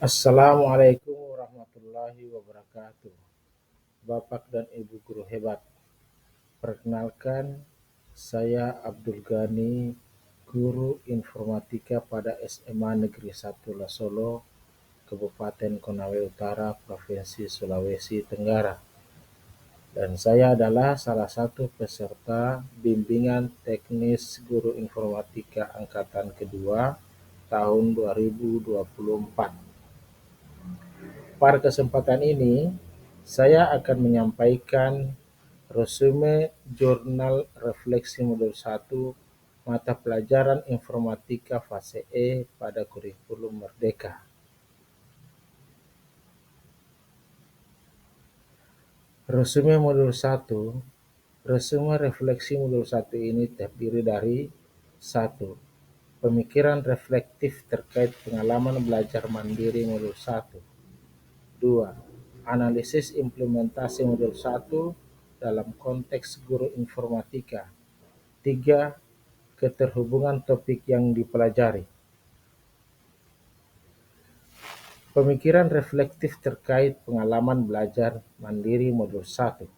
Assalamualaikum warahmatullahi wabarakatuh. Bapak dan Ibu guru hebat. Perkenalkan, saya Abdul Ghani, guru informatika pada SMA Negeri 1 Lasolo, Kabupaten Konawe Utara, Provinsi Sulawesi Tenggara. Dan saya adalah salah satu peserta bimbingan teknis guru informatika angkatan kedua tahun 2024. Pada kesempatan ini, saya akan menyampaikan resume jurnal refleksi modul 1 mata pelajaran informatika fase E pada kurikulum Merdeka. Resume modul 1, resume refleksi modul 1 ini terdiri dari 1. Pemikiran reflektif terkait pengalaman belajar mandiri modul 1. 2. Analisis implementasi modul 1 dalam konteks guru informatika. 3. Keterhubungan topik yang dipelajari. Pemikiran reflektif terkait pengalaman belajar mandiri modul 1.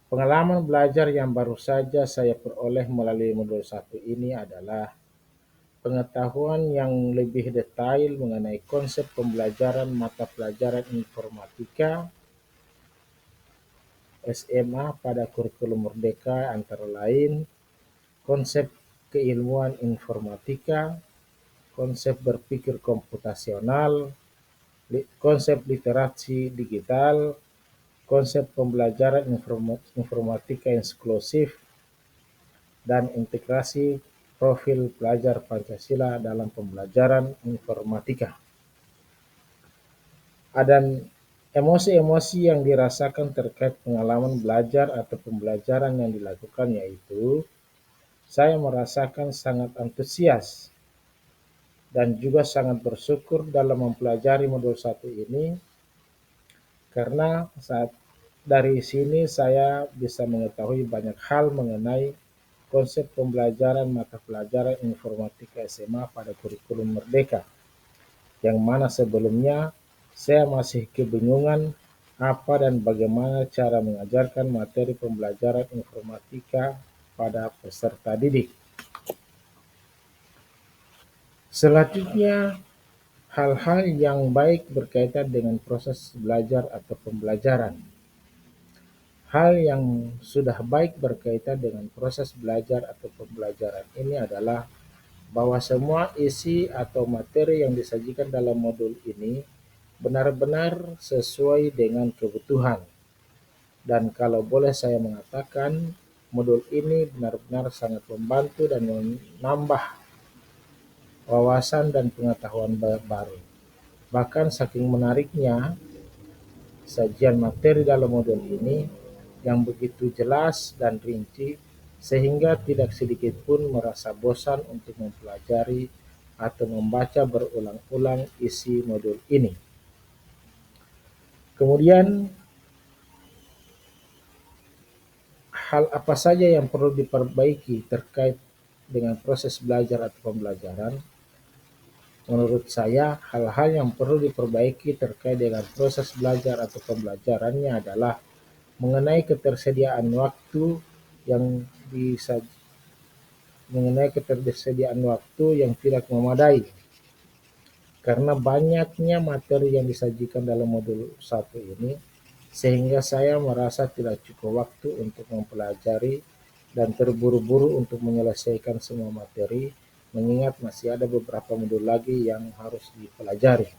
Pengalaman belajar yang baru saja saya peroleh melalui modul 1 ini adalah pengetahuan yang lebih detail mengenai konsep pembelajaran mata pelajaran informatika SMA pada kurikulum Merdeka antara lain konsep keilmuan informatika, konsep berpikir komputasional, konsep literasi digital, konsep pembelajaran informatika inklusif, dan integrasi profil pelajar Pancasila dalam pembelajaran informatika. Dan emosi-emosi yang dirasakan terkait pengalaman belajar atau pembelajaran yang dilakukan yaitu saya merasakan sangat antusias dan juga sangat bersyukur dalam mempelajari modul 1 ini karena dari sini saya bisa mengetahui banyak hal mengenai konsep pembelajaran mata pelajaran informatika SMA pada kurikulum Merdeka, yang mana sebelumnya saya masih kebingungan apa dan bagaimana cara mengajarkan materi pembelajaran informatika pada peserta didik. Selanjutnya, hal-hal yang baik berkaitan dengan proses belajar atau pembelajaran. Hal yang sudah baik berkaitan dengan proses belajar atau pembelajaran ini adalah bahwa semua isi atau materi yang disajikan dalam modul ini benar-benar sesuai dengan kebutuhan. Dan kalau boleh saya mengatakan, modul ini benar-benar sangat membantu dan menambah wawasan dan pengetahuan baru. Bahkan saking menariknya, sajian materi dalam modul ini yang begitu jelas dan rinci sehingga tidak sedikit pun merasa bosan untuk mempelajari atau membaca berulang-ulang isi modul ini. Kemudian, hal apa saja yang perlu diperbaiki terkait dengan proses belajar atau pembelajaran? Menurut saya, hal-hal yang perlu diperbaiki terkait dengan proses belajar atau pembelajarannya adalah mengenai ketersediaan waktu yang tidak memadai. Karena banyaknya materi yang disajikan dalam modul 1 ini, sehingga saya merasa tidak cukup waktu untuk mempelajari dan terburu-buru untuk menyelesaikan semua materi, mengingat masih ada beberapa modul lagi yang harus dipelajari.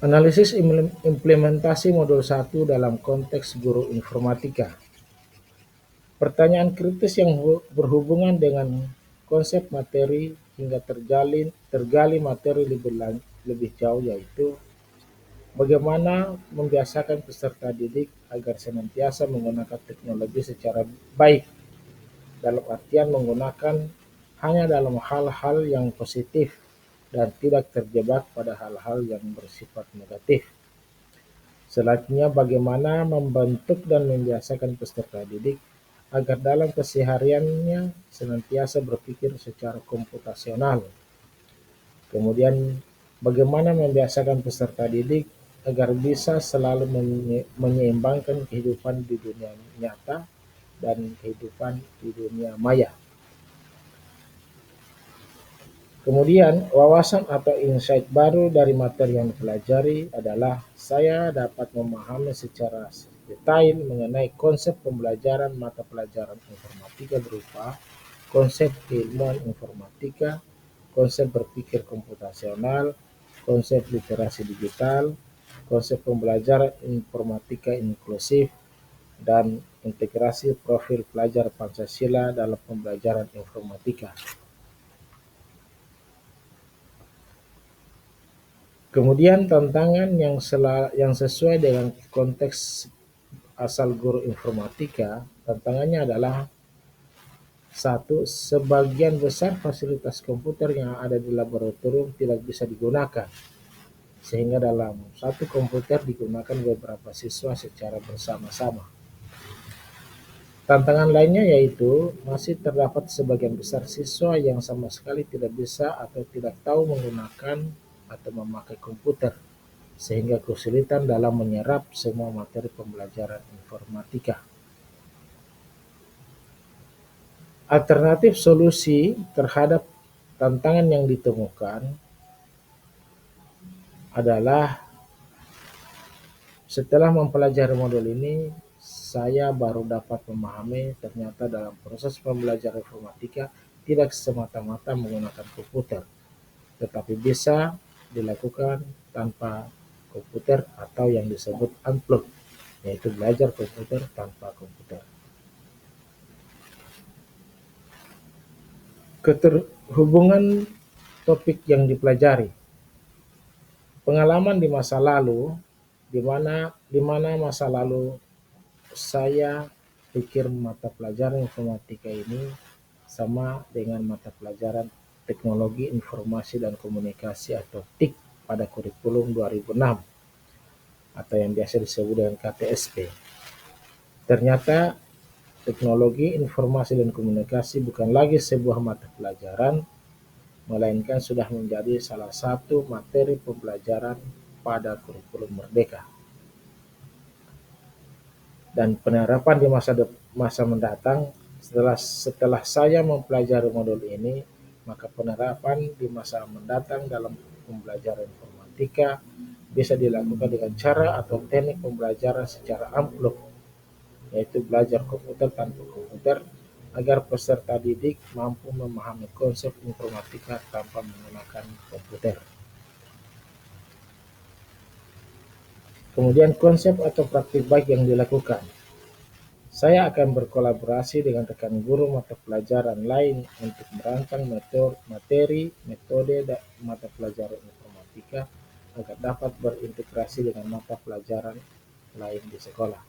Analisis implementasi modul 1 dalam konteks guru informatika. Pertanyaan kritis yang berhubungan dengan konsep materi hingga tergali materi lebih jauh yaitu bagaimana membiasakan peserta didik agar senantiasa menggunakan teknologi secara baik, dalam artian menggunakan hanya dalam hal-hal yang positif dan tidak terjebak pada hal-hal yang bersifat negatif. Selanjutnya, bagaimana membentuk dan membiasakan peserta didik agar dalam kesehariannya senantiasa berpikir secara komputasional. Kemudian bagaimana membiasakan peserta didik agar bisa selalu menyeimbangkan kehidupan di dunia nyata dan kehidupan di dunia maya. Kemudian wawasan atau insight baru dari materi yang dipelajari adalah saya dapat memahami secara detail mengenai konsep pembelajaran mata pelajaran informatika berupa konsep keilmuan informatika, konsep berpikir komputasional, konsep literasi digital, konsep pembelajaran informatika inklusif, dan integrasi profil pelajar Pancasila dalam pembelajaran informatika. Kemudian tantangan yang sesuai dengan konteks asal guru informatika, tantangannya adalah satu, sebagian besar fasilitas komputer yang ada di laboratorium tidak bisa digunakan, sehingga dalam satu komputer digunakan beberapa siswa secara bersama-sama. Tantangan lainnya yaitu masih terdapat sebagian besar siswa yang sama sekali tidak bisa atau tidak tahu menggunakan atau memakai komputer, sehingga kesulitan dalam menyerap semua materi pembelajaran informatika. Alternatif solusi terhadap tantangan yang ditemukan adalah setelah mempelajari modul ini, saya baru dapat memahami ternyata dalam proses pembelajaran informatika tidak semata-mata menggunakan komputer, tetapi bisa dilakukan tanpa komputer atau yang disebut unplug, yaitu belajar komputer tanpa komputer. Keterhubungan topik yang dipelajari. Pengalaman di masa lalu, di mana masa lalu saya pikir mata pelajaran informatika ini sama dengan mata pelajaran teknologi informasi dan komunikasi atau TIK pada kurikulum 2006 atau yang biasa disebut dengan KTSP. Ternyata teknologi informasi dan komunikasi bukan lagi sebuah mata pelajaran, melainkan sudah menjadi salah satu materi pembelajaran pada kurikulum Merdeka. Dan penerapan di masa mendatang, setelah saya mempelajari modul ini, maka penerapan di masa mendatang dalam pembelajaran informatika bisa dilakukan dengan cara atau teknik pembelajaran secara amplop, yaitu belajar komputer tanpa komputer, agar peserta didik mampu memahami konsep informatika tanpa menggunakan komputer. Kemudian konsep atau praktik baik yang dilakukan. Saya akan berkolaborasi dengan rekan guru mata pelajaran lain untuk merancang metode mata pelajaran informatika agar dapat berintegrasi dengan mata pelajaran lain di sekolah.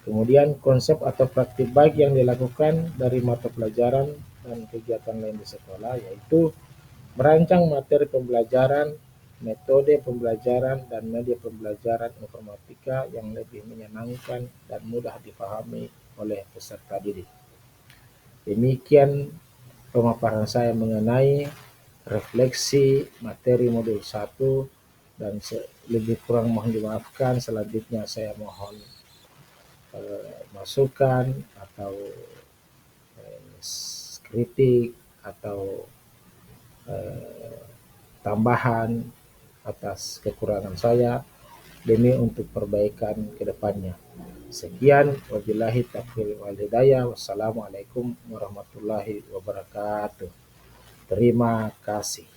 Kemudian konsep atau praktik baik yang dilakukan dari mata pelajaran dan kegiatan lain di sekolah yaitu merancang materi pembelajaran, metode pembelajaran, dan media pembelajaran informatika yang lebih menyenangkan dan mudah dipahami oleh peserta didik. Demikian pemaparan saya mengenai refleksi materi modul 1 dan lebih kurang mohon dimaafkan. Selanjutnya saya mohon masukan atau kritik atau tambahan atas kekurangan saya demi untuk perbaikan ke depannya. Sekian, wabillahi taufiq wal hidayah. Wassalamualaikum warahmatullahi wabarakatuh. Terima kasih.